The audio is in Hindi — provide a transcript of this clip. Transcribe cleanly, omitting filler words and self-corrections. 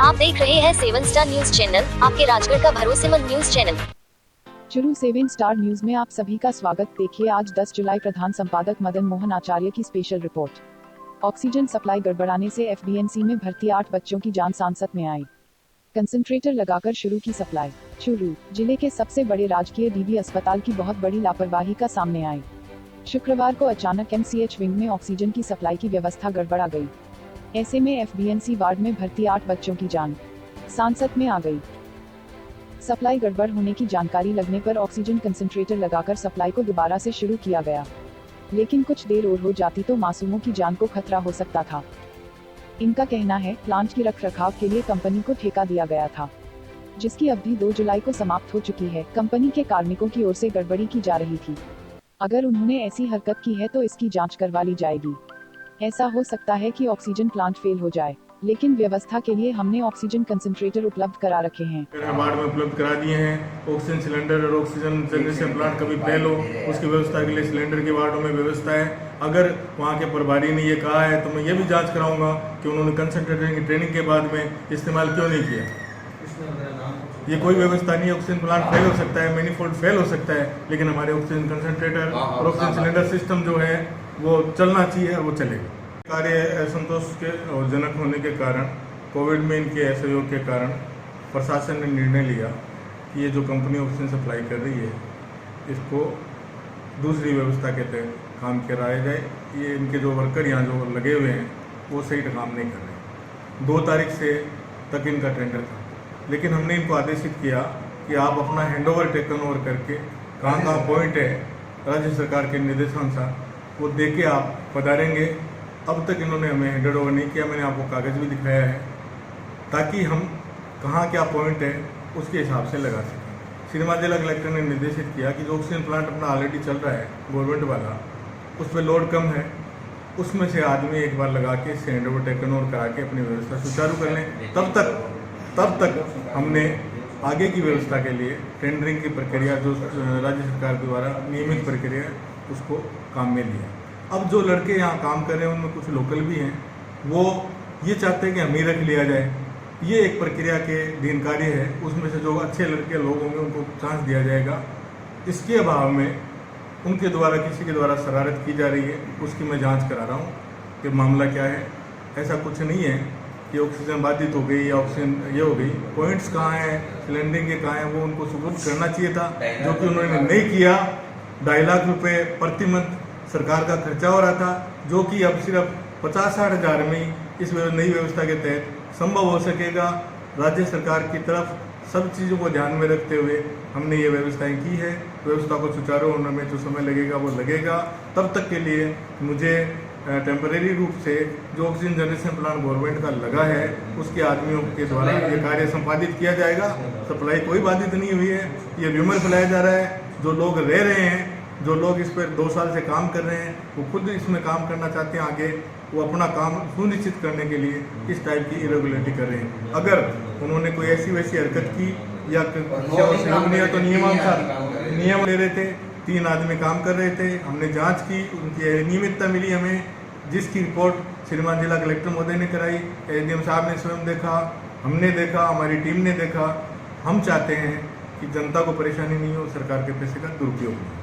आप देख रहे हैं 7 स्टार न्यूज चैनल, आपके राजगढ़ का भरोसेमंद news channel. Churu 7 star news में आप सभी का स्वागत। देखिए आज 10 जुलाई प्रधान संपादक मदन मोहन आचार्य की स्पेशल रिपोर्ट। ऑक्सीजन सप्लाई गड़बड़ाने से एफबीएनसी में भर्ती 8 बच्चों की जान सांसत में आई। कंसंट्रेटर लगाकर शुरू की सप्लाई। चुरू जिले के सबसे बड़े राजकीय डीबी अस्पताल की बहुत बड़ी लापरवाही का सामने आई। शुक्रवार को अचानक एमसीएच विंग में ऑक्सीजन की सप्लाई की व्यवस्था गड़बड़ा गई। ऐसे में एफबीएनसी वार्ड में भर्ती 8 बच्चों की जान सांसत में आ गई। सप्लाई गड़बड़ होने की जानकारी लगने पर ऑक्सीजन कंसंट्रेटर लगाकर सप्लाई को दोबारा से शुरू किया गया, लेकिन कुछ देर और हो जाती तो मासूमों की जान को खतरा हो सकता था। इनका कहना है प्लांट की रखरखाव के लिए कंपनी को ठेका दिया गया था, जिसकी अवधि 2 जुलाई को समाप्त हो चुकी है। कंपनी के कार्मिकों की ओर से गड़बड़ी की जा रही थी। अगर उन्होंने ऐसी हरकत की है तो इसकी जांच करवा ली जाएगी। ऐसा हो सकता है कि ऑक्सीजन प्लांट फेल हो जाए, लेकिन व्यवस्था के लिए हमने ऑक्सीजन कंसंट्रेटर उपलब्ध करा रखे हैं। वार्ड में उपलब्ध करा दिए हैं। ऑक्सीजन सिलेंडर और ऑक्सीजन जनरेशन प्लांट कभी फेल हो उसकी व्यवस्था के लिए सिलेंडर के वार्डों में व्यवस्था है। अगर वहाँ के प्रभारी ने ये कहा है तो मैं ये भी जांच कराऊंगा कि उन्होंने कंसंट्रेटर की ट्रेनिंग के बाद में इस्तेमाल क्यों नहीं किया। ये कोई व्यवस्था नहीं है। ऑक्सीजन प्लांट फेल हो सकता है, मैनीफोल्ड फेल हो सकता है, लेकिन हमारे ऑक्सीजन कंसंट्रेटर और ऑक्सीजन सिलेंडर सिस्टम जो है वो चलना चाहिए, वो चलेगा। कार्य असंतोष के और जनक होने के कारण, कोविड में इनके असहयोग के कारण प्रशासन ने निर्णय लिया कि ये जो कंपनी ऑक्सीजन सप्लाई कर रही है इसको दूसरी व्यवस्था के तहत काम कराया जाए। ये इनके जो वर्कर यहाँ जो लगे हुए हैं वो सही काम नहीं कर रहे। 2 तारीख से तक इनका टेंडर था, लेकिन हमने इनको आदेशित किया कि आप अपना हैंडओवर टेकन ओवर करके कहाँ पॉइंट है राज्य सरकार के निर्देशानुसार वो दे के आप पधारेंगे। अब तक इन्होंने हमें हैंड ओवर नहीं किया। मैंने आपको कागज़ भी दिखाया है ताकि हम कहाँ क्या पॉइंट है उसके हिसाब से लगा सकें। श्रीमान जिला कलेक्टर ने निर्देशित किया कि जो ऑक्सीजन प्लांट अपना ऑलरेडी चल रहा है गवर्नमेंट वाला, उस पर लोड कम है, उसमें से आदमी एक बार लगा के इससे हैंड ओवर टेकन ओवर करा के अपनी व्यवस्था सुचारू कर लें। तब तक हमने आगे की व्यवस्था के लिए टेंडरिंग की प्रक्रिया जो राज्य सरकार द्वारा नियमित प्रक्रिया उसको काम में लिया। अब जो लड़के यहाँ काम कर रहे हैं उनमें कुछ लोकल भी हैं, वो ये चाहते हैं कि हम ही रख लिया जाए। ये एक प्रक्रिया के अधीन कार्य है, उसमें से जो अच्छे लड़के लोग होंगे उनको चांस दिया जाएगा। इसके अभाव में उनके द्वारा किसी के द्वारा शरारत की जा रही है, उसकी मैं जांच करा रहा हूँ कि मामला क्या है। ऐसा कुछ नहीं है कि ऑक्सीजन बाधित हो गई या ऑक्सीजन ये हो गई। पॉइंट्स कहाँ हैं, सिलेंडरिंग के कहाँ हैं, वो उनको सुपुर्द करना चाहिए था, जो कि उन्होंने नहीं किया। 2.5 लाख रुपये प्रति मंथ सरकार का खर्चा हो रहा था, जो कि अब सिर्फ 50-60 हज़ार में ही इस नई व्यवस्था के तहत संभव हो सकेगा। राज्य सरकार की तरफ सब चीज़ों को ध्यान में रखते हुए हमने ये व्यवस्थाएं की है। व्यवस्था को सुचारू होने में जो समय लगेगा वो लगेगा। तब तक के लिए मुझे टेम्परेरी रूप से जो ऑक्सीजन जनरेशन प्लांट गवर्नमेंट का लगा है उसके आदमियों के द्वारा ये कार्य संपादित किया जाएगा। सप्लाई कोई बाधित नहीं हुई है। ये र्यूमर फैलाया जा रहा है। जो लोग रह रहे हैं, जो लोग इस पर 2 साल से काम कर रहे हैं, वो खुद इसमें काम करना चाहते हैं आगे, वो अपना काम सुनिश्चित करने के लिए इस टाइप की इरेगुलरिटी कर रहे हैं। अगर उन्होंने कोई ऐसी वैसी हरकत की या तो नियम ले रहे थे, 3 आदमी काम कर रहे थे, हमने जांच की, उनकी अनियमितता मिली हमें, जिसकी रिपोर्ट श्रीमान जिला कलेक्टर महोदय ने कराई, एसडीएम साहब ने स्वयं देखा, हमने देखा, हमारी टीम ने देखा। हम चाहते हैं कि जनता को परेशानी नहीं हो, सरकार के पैसे का दुरुपयोग हो।